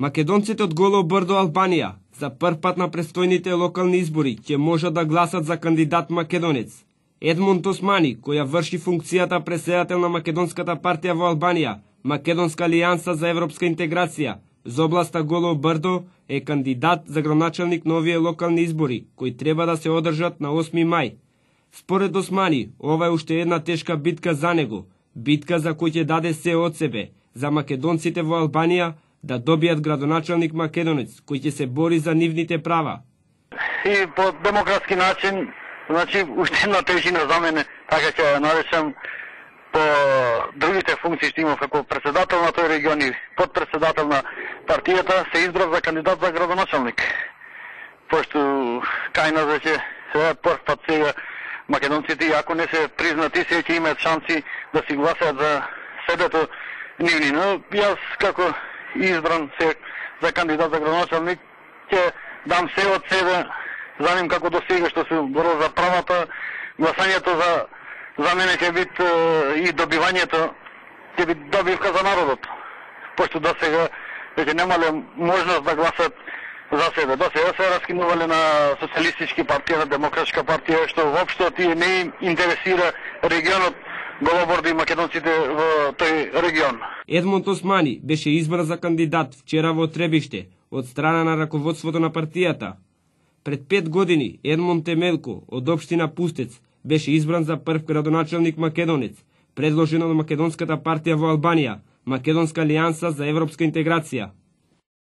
Македонците од Голо Брдо, Албанија, за прв пат на престојните локални избори ќе можат да гласат за кандидат македонец. Едмунд Османи, која врши функцијата преседател на Македонската партија во Албанија, Македонска алијанса за европска интеграција, за областа Голо Брдо, е кандидат за градоначалник на овие локални избори, кои треба да се одржат на 8 мај. Според Османи, ова е уште една тешка битка за него, битка за кој ќе даде се од себе, за македонците во Албанија да добијат градоначалник македонец, кој ќе се бори за нивните права. И по демократски начин, значи, уште една тежина за мене, така ќе ја наречам, по другите функции што имав како председател на тој регион и подпредседател на партијата, се избрав за кандидат за градоначалник. Пошто кај нас веќе се прв пат сега македонците, и ако не се признати, се ќе имаат шанси да си гласаат за себето нивни. Но јас како избран се за кандидат за градоначалник ќе дам се од себе, за ним како до сега што се борил за правата, гласањето за мене ќе биде и добивањето ќе биде добивка за народот. Пошто до сега веќе немале можност да гласат за себе. До сега се раскинувале на социјалистички партија, на демократска партија, што воопшто тие не им интересира регионот Голо Брдо и македонците во тој регион. Едмунд Османи беше избран за кандидат вчера во Требиште од страна на раководството на партијата. Пред 5 години Едмунд Темелко од општина Пустец беше избран за прв градоначалник македонец, предложен од Македонската партија во Албанија, Македонска алијанса за европска интеграција.